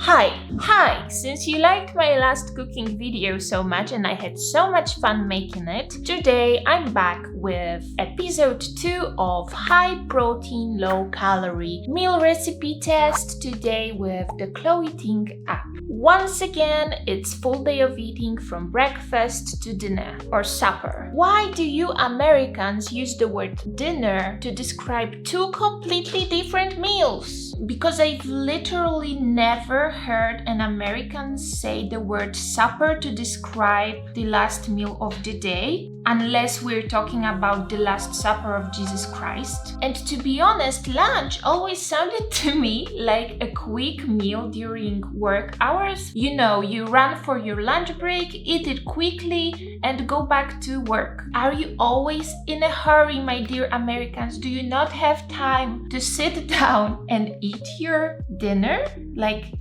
Hi! Since you liked my last cooking video so much and I had so much fun making it, today I'm back with episode 2 of high protein, low calorie meal recipe test, today with the CHLOE TING app. Once again, it's full day of eating from breakfast to dinner or supper. Why do you Americans use the word dinner to describe two completely different meals? Because I've literally never heard an American say the word supper to describe the last meal of the day, unless we're talking about the Last Supper of Jesus Christ. And to be honest, lunch always sounded to me like a quick meal during work hours. You know, you run for your lunch break, eat it quickly, and go back to work. Are you always in a hurry, my dear Americans? Do you not have time to sit down and eat your dinner? Like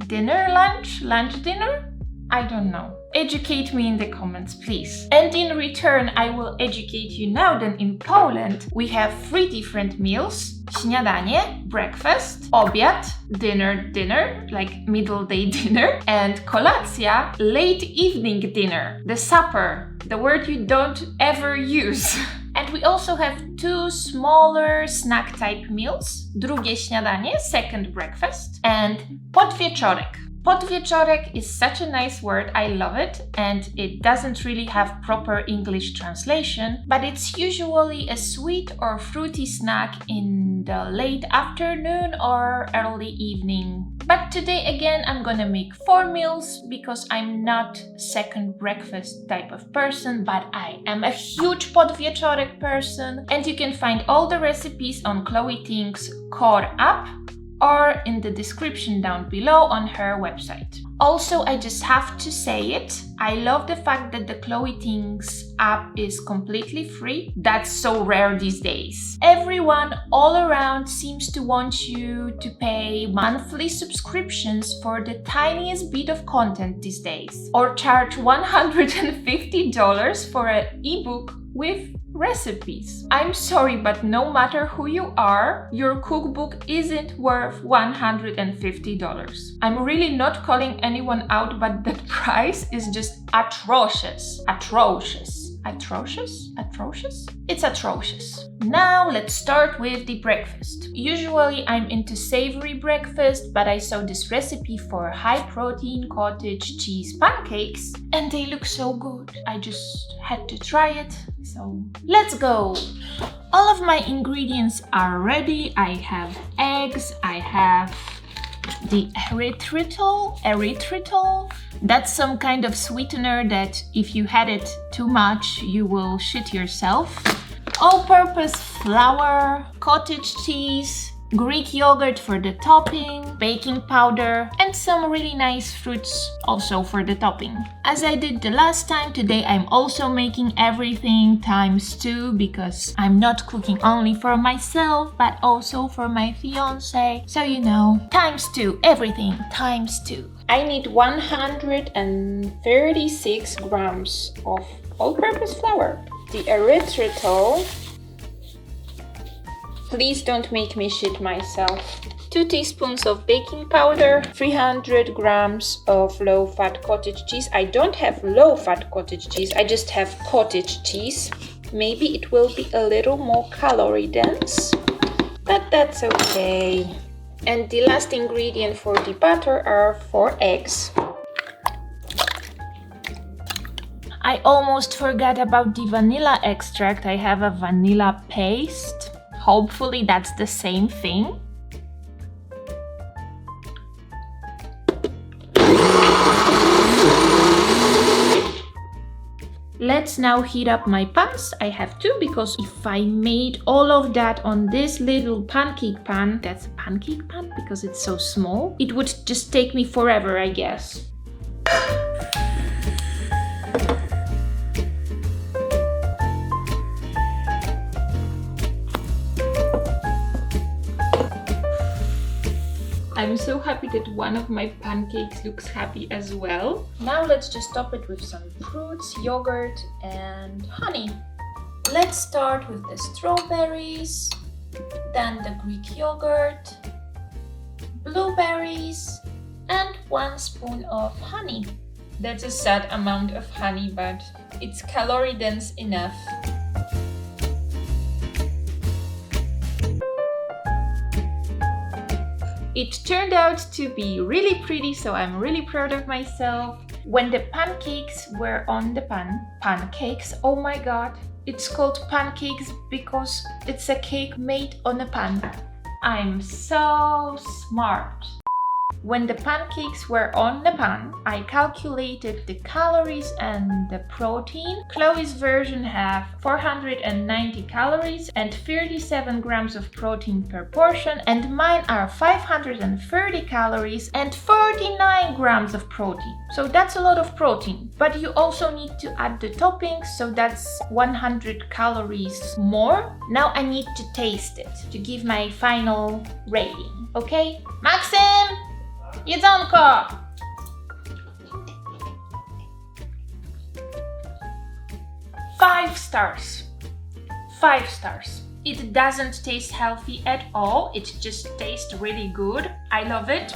dinner, lunch, dinner? I don't know. Educate me in the comments, please. And in return, I will educate you now that in Poland we have 3 different meals. Śniadanie, breakfast, obiad, dinner, like middle day dinner, and kolacja, late evening dinner, the supper, the word you don't ever use. And we also have 2 smaller snack type meals. Drugie śniadanie, second breakfast, and podwieczorek. Podwieczorek is such a nice word, I love it, and it doesn't really have proper English translation, but it's usually a sweet or fruity snack in the late afternoon or early evening. But today again I'm gonna make 4 meals because I'm not second breakfast type of person, but I am a huge podwieczorek person, and you can find all the recipes on CHLOE Ting's core app or in the description down below on her website. Also, I just have to say it, I love the fact that the CHLOE Ting's app is completely free. That's so rare these days. Everyone all around seems to want you to pay monthly subscriptions for the tiniest bit of content these days, or charge $150 for an ebook with recipes. I'm sorry, but no matter who you are, your cookbook isn't worth $150. I'm really not calling anyone out, but that price is just atrocious. It's atrocious. Now let's start with the breakfast. Usually I'm into savory breakfast, but I saw this recipe for high protein cottage cheese pancakes and they look so good. I just had to try it. So let's go. All of my ingredients are ready. I have eggs, I have the erythritol. That's some kind of sweetener that if you had it too much, you will shit yourself. All-purpose flour, cottage cheese, Greek yogurt for the topping, baking powder, and some really nice fruits also for the topping. As I did the last time, today I'm also making everything times 2 because I'm not cooking only for myself but also for my fiance. So you know, times 2, everything times 2. I need 136 grams of all-purpose flour. The erythritol. Please don't make me shit myself. 2 teaspoons of baking powder, 300 grams of low-fat cottage cheese. I don't have low-fat cottage cheese, I just have cottage cheese. Maybe it will be a little more calorie dense, but that's okay. And the last ingredient for the butter are 4 eggs. I almost forgot about the vanilla extract. I have a vanilla paste. Hopefully that's the same thing. Let's now heat up my pans. I have 2 because if I made all of that on this little pancake pan, that's a pancake pan because it's so small, it would just take me forever, I guess. I'm so happy that one of my pancakes looks happy as well. Now let's just top it with some fruits, yogurt, and honey. Let's start with the strawberries, then the Greek yogurt, blueberries, 1 spoon of honey. That's a sad amount of honey, but it's calorie dense enough. It turned out to be really pretty, so I'm really proud of myself. When the pancakes were on the pan, pancakes, oh my god, it's called pancakes because it's a cake made on a pan. I'm so smart. When the pancakes were on the pan, I calculated the calories and the protein. Chloe's version have 490 calories and 37 grams of protein per portion, and mine are 530 calories and 49 grams of protein. So that's a lot of protein, but you also need to add the toppings, so that's 100 calories more. Now I need to taste it to give my final rating, okay? Maxim! Jedzonko! 5 stars. 5 stars. It doesn't taste healthy at all. It just tastes really good. I love it.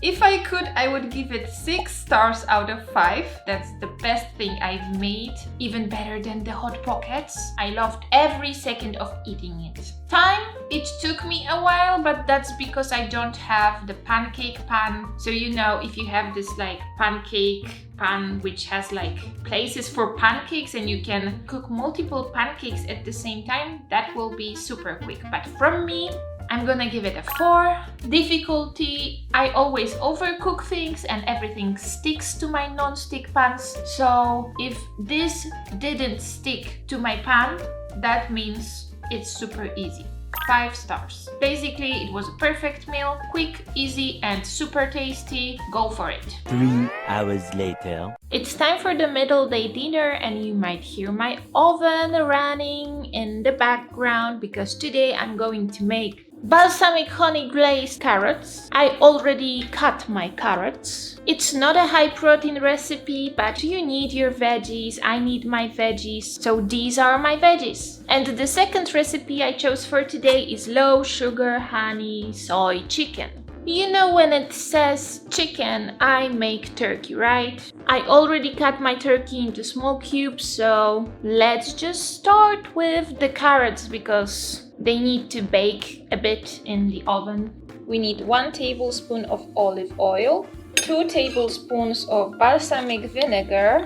If I could, I would give it 6 stars out of 5. That's the best thing I've made. Even better than the Hot Pockets. I loved every second of eating it. Time? It took me a while, but that's because I don't have the pancake pan. So you know, if you have this like pancake pan which has like places for pancakes and you can cook multiple pancakes at the same time, that will be super quick. But from me, I'm gonna give it a 4. Difficulty, I always overcook things and everything sticks to my non-stick pans. So if this didn't stick to my pan, that means it's super easy. 5 stars. Basically, it was a perfect meal, quick, easy, and super tasty. Go for it. 3 hours later. It's time for the middle day dinner, and you might hear my oven running in the background because today I'm going to make balsamic honey glazed carrots. I already cut my carrots. It's not a high protein recipe, but you need your veggies. I need my veggies, so these are my veggies. And the second recipe I chose for today is low sugar honey soy chicken. You know, when it says chicken, I make turkey, right? I already cut my turkey into small cubes, so let's just start with the carrots because they need to bake a bit in the oven. We need 1 tablespoon of olive oil, 2 tablespoons of balsamic vinegar,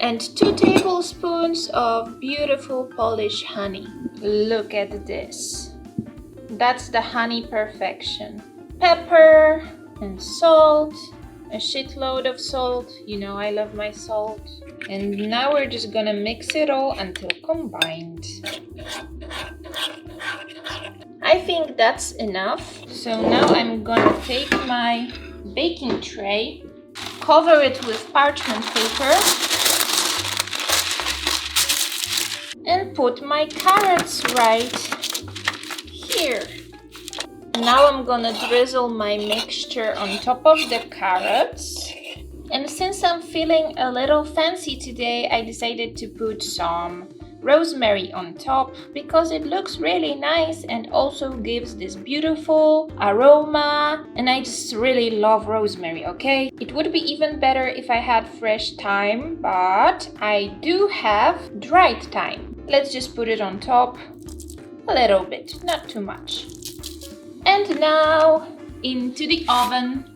and 2 tablespoons of beautiful Polish honey. Look at this. That's the honey perfection. Pepper and salt, a shitload of salt. You know I love my salt. And now we're just gonna mix it all until combined. I think that's enough. So now I'm gonna take my baking tray, cover it with parchment paper, and put my carrots right here. Now I'm gonna drizzle my mixture on top of the carrots. And since I'm feeling a little fancy today, I decided to put some rosemary on top because it looks really nice and also gives this beautiful aroma. And I just really love rosemary, okay? It would be even better if I had fresh thyme, but I do have dried thyme. Let's just put it on top a little bit, not too much. And now into the oven.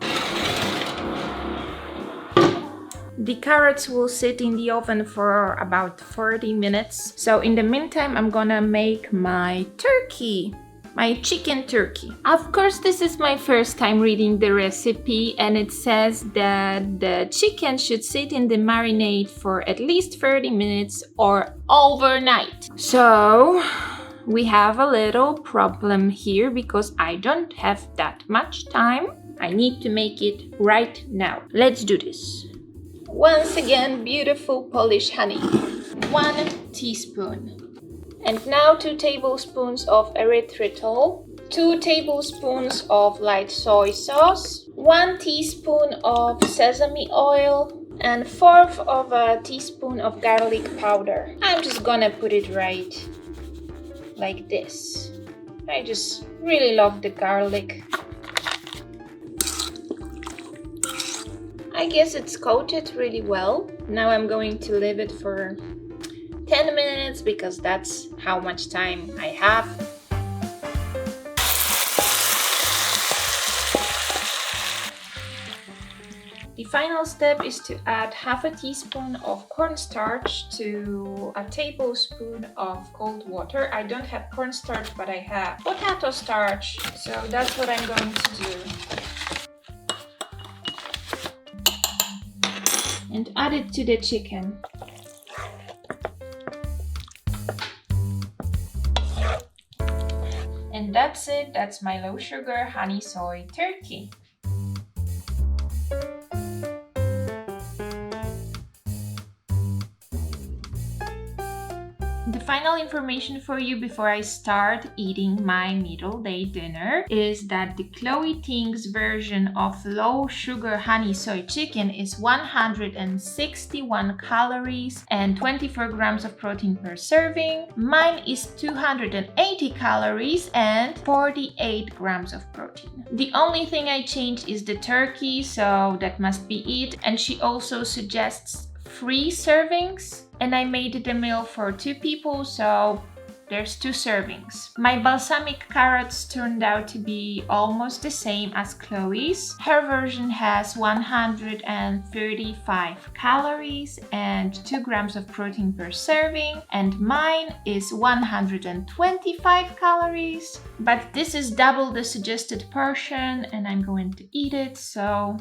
The carrots will sit in the oven for about 40 minutes. So in the meantime, I'm gonna make my turkey, my chicken turkey. Of course, this is my first time reading the recipe, and it says that the chicken should sit in the marinade for at least 30 minutes or overnight. So we have a little problem here because I don't have that much time. I need to make it right now. Let's do this. Once again, beautiful Polish honey. 1 teaspoon. And now 2 tablespoons of erythritol, 2 tablespoons of light soy sauce, 1 teaspoon of sesame oil, and 1/4 of a teaspoon of garlic powder. I'm just gonna put it right like this. I just really love the garlic. I guess it's coated really well. Now I'm going to leave it for 10 minutes because that's how much time I have. The final step is to add half a teaspoon of cornstarch to a tablespoon of cold water. I don't have cornstarch, but I have potato starch, so that's what I'm going to do. And add it to the chicken. And that's it. That's my low sugar honey soy turkey. The final information for you before I start eating my middle day dinner is that the CHLOE Ting's version of low sugar honey soy chicken is 161 calories and 24 grams of protein per serving. Mine is 280 calories and 48 grams of protein. The only thing I changed is the turkey, so that must be it. And she also suggests 3 servings. And I made the meal for 2 people, so there's 2 servings. My balsamic carrots turned out to be almost the same as Chloe's. Her version has 135 calories and 2 grams of protein per serving, and mine is 125 calories. But this is double the suggested portion, and I'm going to eat it, so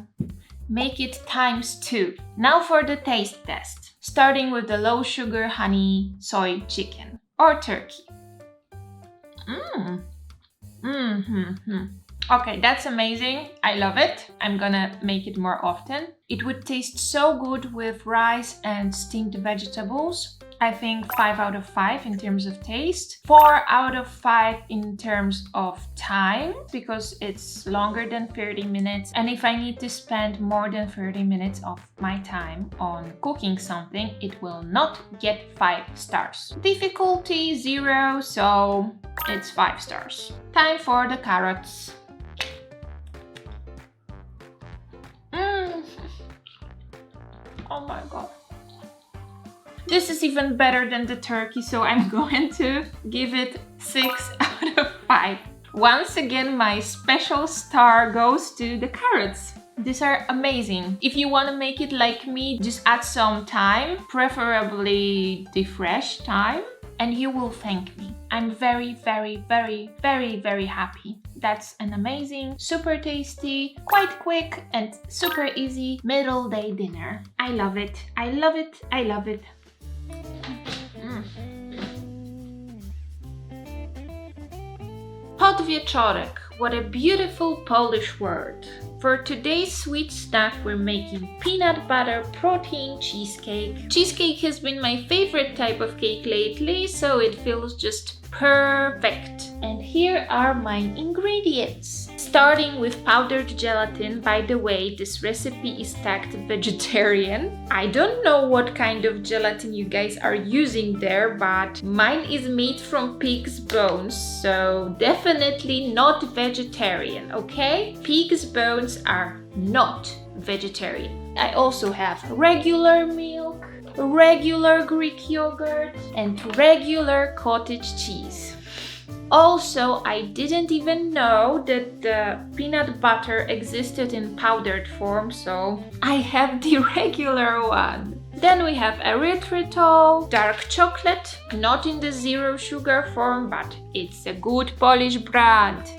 make it times 2. Now for the taste test. Starting with the low sugar honey soy chicken or turkey. Okay, that's amazing. I love it. I'm gonna make it more often. It would taste so good with rice and steamed vegetables. I think 5 out of 5 in terms of taste, 4 out of 5 in terms of time, because it's longer than 30 minutes. And if I need to spend more than 30 minutes of my time on cooking something, it will not get 5 stars. Difficulty 0, so it's 5 stars. Time for the carrots. Oh my god. This is even better than the turkey, so I'm going to give it 6 out of 5. Once again, my special star goes to the carrots. These are amazing. If you want to make it like me, just add some thyme, preferably the fresh thyme, and you will thank me. I'm very, very, very, very, very happy. That's an amazing, super tasty, quite quick, and super easy middle day dinner. I love it. I love it. I love it. Podwieczorek. What a beautiful Polish word. For today's sweet snack, we're making peanut butter protein cheesecake. Cheesecake has been my favorite type of cake lately, so it feels just perfect. And here are my ingredients. Starting with powdered gelatin. By the way, this recipe is tagged vegetarian. I don't know what kind of gelatin you guys are using there, but mine is made from pig's bones, so definitely not vegetarian, okay? Pig's bones are not vegetarian. I also have regular milk, regular Greek yogurt, and regular cottage cheese. Also, I didn't even know that the peanut butter existed in powdered form, so I have the regular one. Then we have erythritol, dark chocolate, not in the 0 sugar form, but it's a good Polish brand.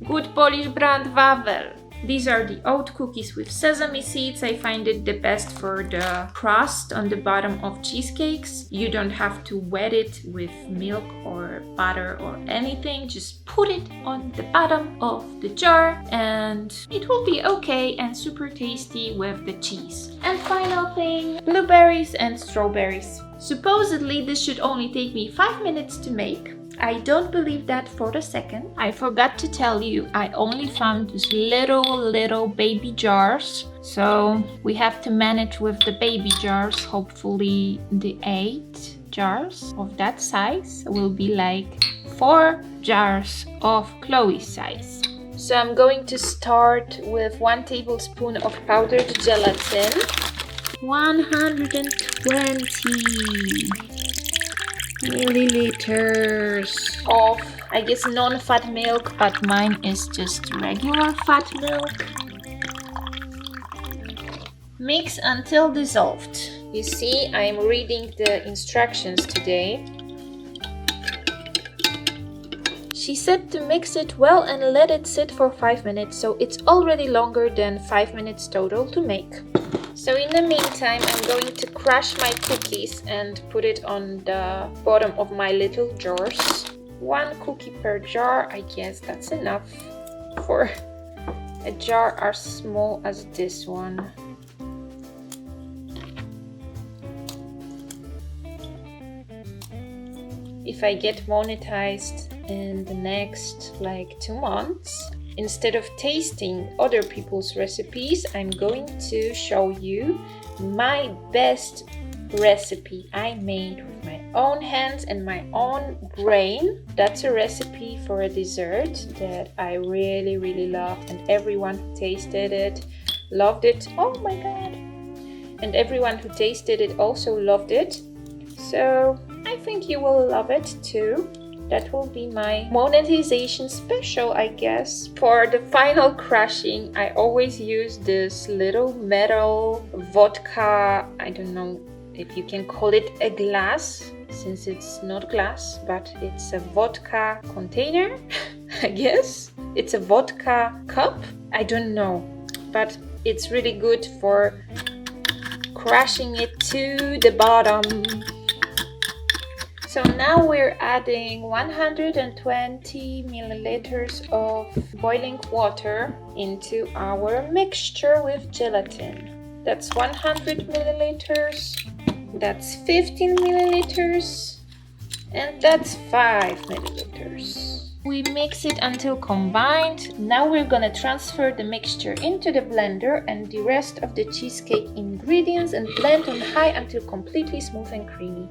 Good Polish brand Wawel. These are the oat cookies with sesame seeds. I find it the best for the crust on the bottom of cheesecakes. You don't have to wet it with milk or butter or anything. Just put it on the bottom of the jar and it will be okay and super tasty with the cheese. And final thing, blueberries and strawberries. Supposedly this should only take me 5 minutes to make. I don't believe that for a second. I forgot to tell you, I only found these little baby jars. So we have to manage with the baby jars. Hopefully the 8 jars of that size will be like 4 jars of CHLOE size. So I'm going to start with 1 tablespoon of powdered gelatin. 120 milliliters of, I guess, non-fat milk, but mine is just regular fat milk. Mix until dissolved. You see, I'm reading the instructions today. She said to mix it well and let it sit for 5 minutes, so it's already longer than 5 minutes total to make. So in the meantime, I'm going to crush my cookies and put it on the bottom of my little jars. 1 cookie per jar, I guess that's enough for a jar as small as this one. If I get monetized in the next 2 months, instead of tasting other people's recipes, I'm going to show you my best recipe I made with my own hands and my own brain. That's a recipe for a dessert that I really, really loved, and everyone who tasted it loved it. Oh my god! And everyone who tasted it also loved it. So I think you will love it too. That will be my monetization special, I guess. For the final crushing, I always use this little metal vodka, I don't know if you can call it a glass, since it's not glass, but it's a vodka container, I guess. It's a vodka cup, I don't know, but it's really good for crushing it to the bottom. So now we're adding 120 milliliters of boiling water into our mixture with gelatin. That's 100 milliliters, that's 15 milliliters, and that's 5 milliliters. We mix it until combined. Now we're gonna transfer the mixture into the blender and the rest of the cheesecake ingredients and blend on high until completely smooth and creamy.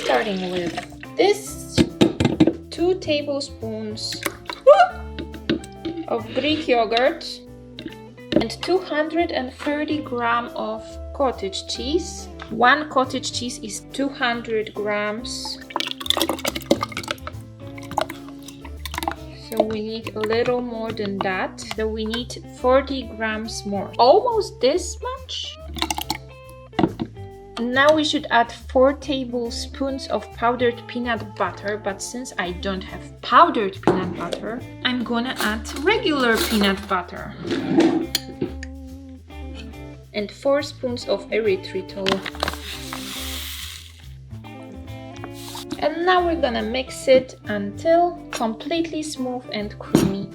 Starting with this 2 tablespoons of Greek yogurt and 230 grams of cottage cheese. 1 cottage cheese is 200 grams. So we need a little more than that. So we need 40 grams more. Almost this much. Now we should add 4 tablespoons of powdered peanut butter, but since I don't have powdered peanut butter, I'm gonna add regular peanut butter. And 4 spoons of erythritol. And now we're gonna mix it until completely smooth and creamy.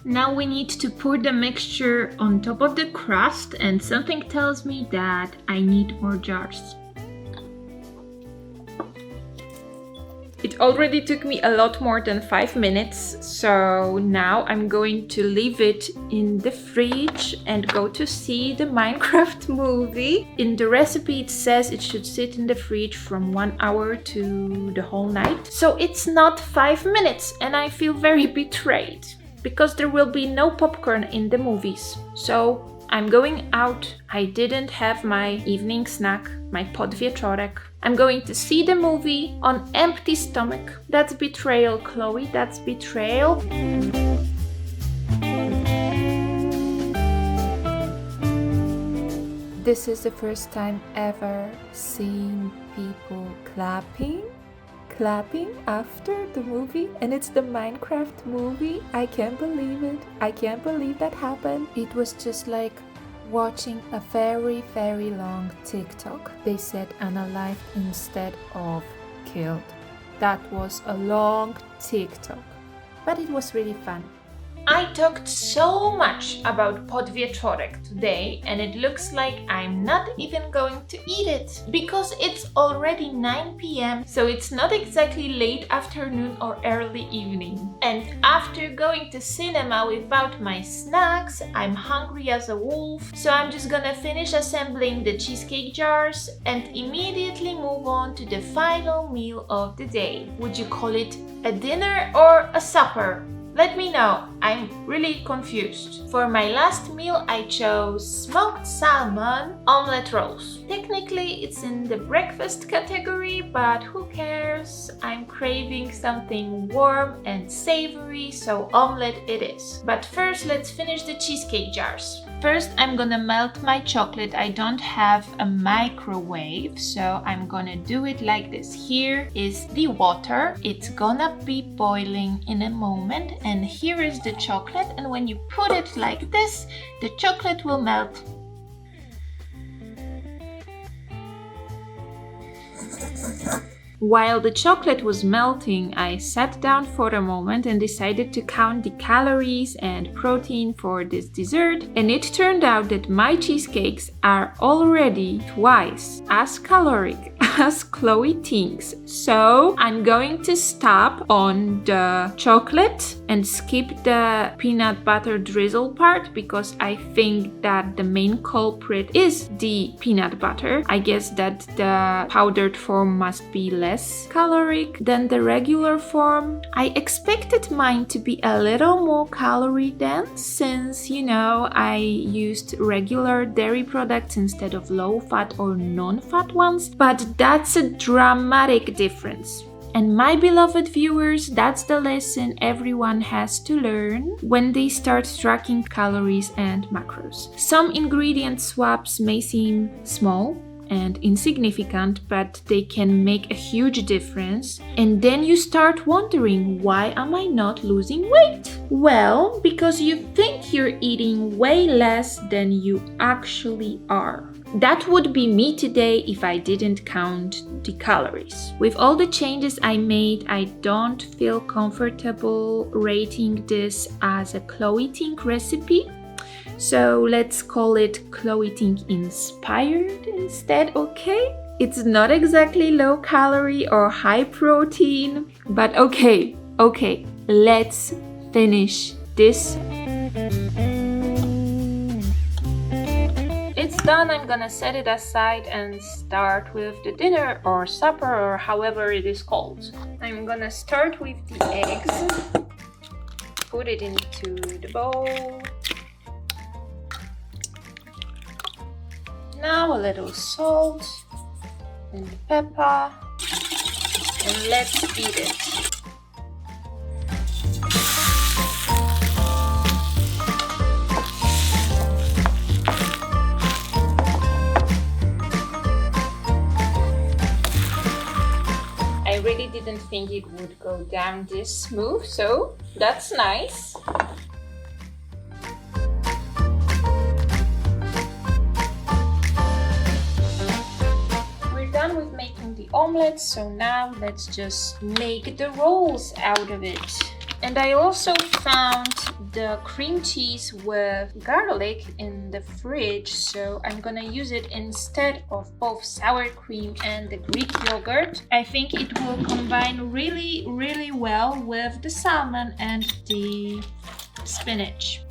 Now we need to pour the mixture on top of the crust, and something tells me that I need more jars. It already took me a lot more than 5 minutes, so now I'm going to leave it in the fridge and go to see the Minecraft movie. In the recipe it says it should sit in the fridge from 1 hour to the whole night. So it's not 5 minutes, and I feel very betrayed, because there will be no popcorn in the movies. So I'm going out. I didn't have my evening snack, my Podwieczorek. I'm going to see the movie on empty stomach. That's betrayal, Chloe, that's betrayal. This is the first time ever seeing people clapping after the movie, and it's the Minecraft movie. I can't believe it. I can't believe that happened. It was just like watching a very, very long TikTok. They said unalived instead of killed. That was a long TikTok, but it was really fun. I talked so much about Podwieczorek today and it looks like I'm not even going to eat it because it's already 9 p.m. so it's not exactly late afternoon or early evening. And after going to cinema without my snacks, I'm hungry as a wolf, so I'm just gonna finish assembling the cheesecake jars and immediately move on to the final meal of the day. Would you call it a dinner or a supper? Let me know, I'm really confused. For my last meal, I chose smoked salmon omelet rolls. Technically, it's in the breakfast category, but who cares? I'm craving something warm and savory, so omelet it is. But first, let's finish the cheesecake jars. First, I'm gonna melt my chocolate. I don't have a microwave, so I'm gonna do it like this. Here is the water. It's gonna be boiling in a moment, and here is the chocolate. And when you put it like this, the chocolate will melt. While the chocolate was melting, I sat down for a moment and decided to count the calories and protein for this dessert, and it turned out that my cheesecakes are already twice as caloric as CHLOE Tings. So I'm going to stop on the chocolate and skip the peanut butter drizzle part because I think that the main culprit is the peanut butter. I guess that the powdered form must be less caloric than the regular form. I expected mine to be a little more calorie dense since, I used regular dairy products instead of low-fat or non-fat ones, but that's a dramatic difference. And my beloved viewers, that's the lesson everyone has to learn when they start tracking calories and macros. Some ingredient swaps may seem small and insignificant, but they can make a huge difference. And then you start wondering, why am I not losing weight? Well, because you think you're eating way less than you actually are. That would be me today if I didn't count the calories. With all the changes I made, I don't feel comfortable rating this as a CHLOE Ting recipe. So let's call it CHLOE Ting inspired instead, okay? It's not exactly low calorie or high protein, but okay, let's finish this. It's done. I'm gonna set it aside and start with the dinner or supper or however it is called. I'm gonna start with the eggs. Put it into the bowl. Now a little salt and pepper, and let's eat it. I really didn't think it would go down this smooth, so that's nice. With making the omelet, so now let's just make the rolls out of it. And I also found the cream cheese with garlic in the fridge, so I'm gonna use it instead of both sour cream and the Greek yogurt. I think it will combine really, really well with the salmon and the spinach.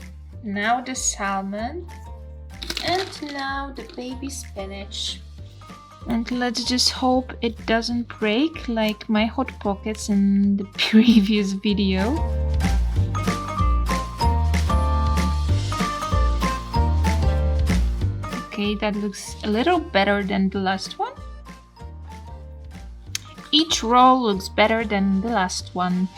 Now the salmon, and now the baby spinach. And let's just hope it doesn't break like my Hot Pockets in the previous video. Okay, that looks a little better than the last one. Each roll looks better than the last one.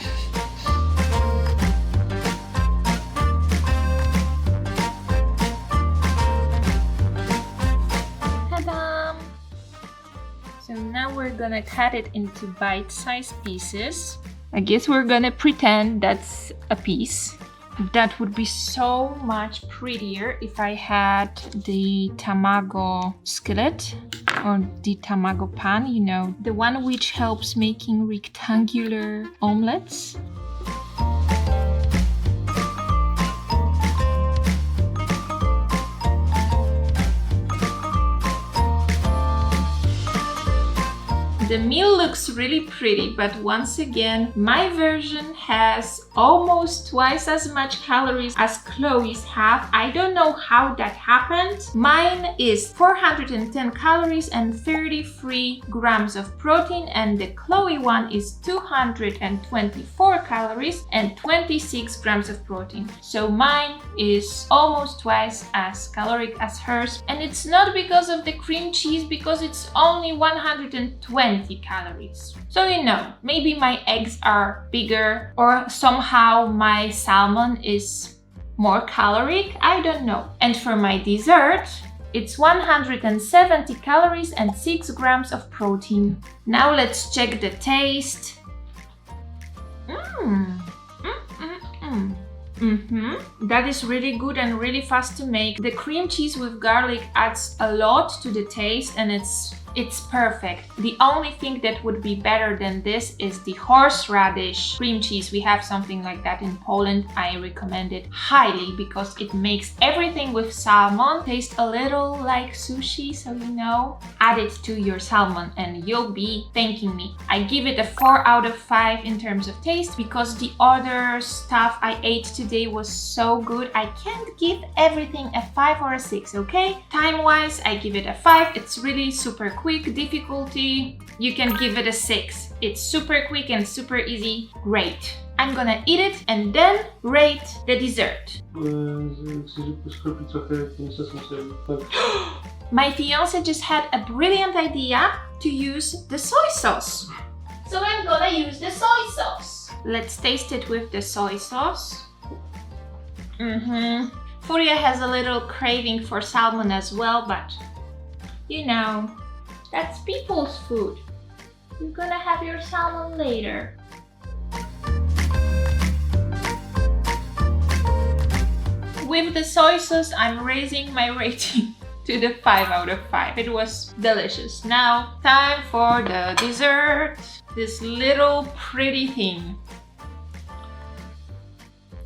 So now we're gonna cut it into bite-sized pieces. I guess we're gonna pretend that's a piece. That would be so much prettier if I had the tamago skillet or the tamago pan, the one which helps making rectangular omelets. The meal looks really pretty, but once again, my version has almost twice as much calories as Chloe's have. I don't know how that happened. Mine is 410 calories and 33 grams of protein, and the Chloe one is 224 calories and 26 grams of protein. So mine is almost twice as caloric as hers, and it's not because of the cream cheese, because it's only 120 calories. So you know, maybe my eggs are bigger or somehow my salmon is more caloric, I don't know. And for my dessert, it's 170 calories and 6 grams of protein. Now let's check the taste. That is really good and really fast to make. The cream cheese with garlic adds a lot to the taste, and it's perfect. The only thing that would be better than this is the horseradish cream cheese. We have something like that in Poland. I recommend it highly because it makes everything with salmon taste a little like sushi, so you know. Add it to your salmon and you'll be thanking me. I give it a 4 out of 5 in terms of taste because the other stuff I ate today was so good. I can't give everything a 5 or a 6, okay? Time-wise, I give it a 5. It's really super quick. Difficulty, you can give it a 6. It's super quick and super easy. Great. I'm gonna eat it and then rate the dessert. My fiance just had a brilliant idea to use the soy sauce. So I'm gonna use the soy sauce. Let's taste it with the soy sauce. Furia has a little craving for salmon as well, but you know, that's people's food. You're gonna have your salmon later. With the soy sauce, I'm raising my rating to the 5 out of 5. It was delicious. Now, time for the dessert. This little pretty thing.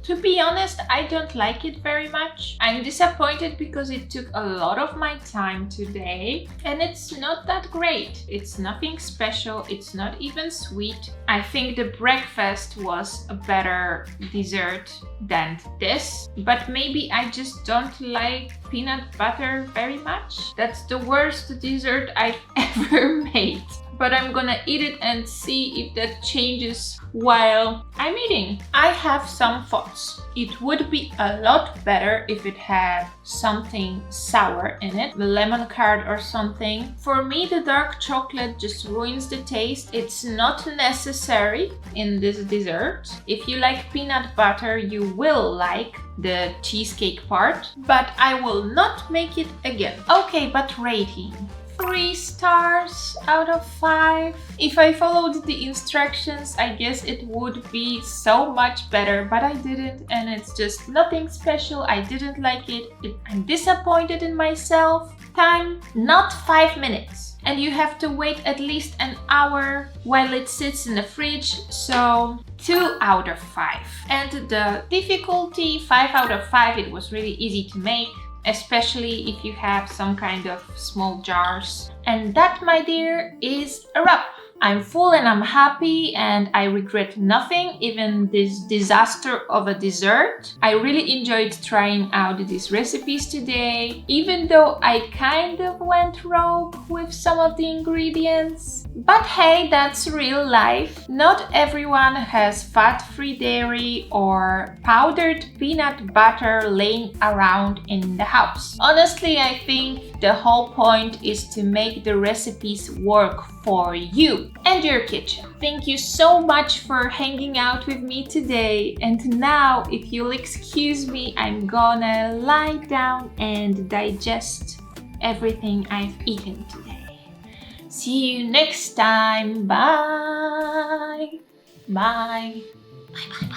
To be honest, I don't like it very much. I'm disappointed because it took a lot of my time today and it's not that great. It's nothing special, it's not even sweet. I think the breakfast was a better dessert than this, but maybe I just don't like peanut butter very much. That's the worst dessert I've ever made. But I'm gonna eat it and see if that changes while I'm eating. I have some thoughts. It would be a lot better if it had something sour in it, a lemon curd or something. For me, the dark chocolate just ruins the taste. It's not necessary in this dessert. If you like peanut butter, you will like the cheesecake part, but I will not make it again. Okay, but rating. 3 stars out of 5. If I followed the instructions, I guess it would be so much better, but I didn't, and it's just nothing special. I didn't like it. I'm disappointed in myself. Time, not 5 minutes. And you have to wait at least an hour while it sits in the fridge, so 2 out of 5. And the difficulty, 5 out of 5, it was really easy to make. Especially if you have some kind of small jars. And that, my dear, is a wrap. I'm full and I'm happy and I regret nothing, even this disaster of a dessert. I really enjoyed trying out these recipes today, even though I kind of went rogue with some of the ingredients. But hey, that's real life. Not everyone has fat-free dairy or powdered peanut butter laying around in the house. Honestly, I think the whole point is to make the recipes work for you and your kitchen. Thank you so much for hanging out with me today. And now, if you'll excuse me, I'm gonna lie down and digest everything I've eaten today. See you next time. Bye. Bye. Bye bye.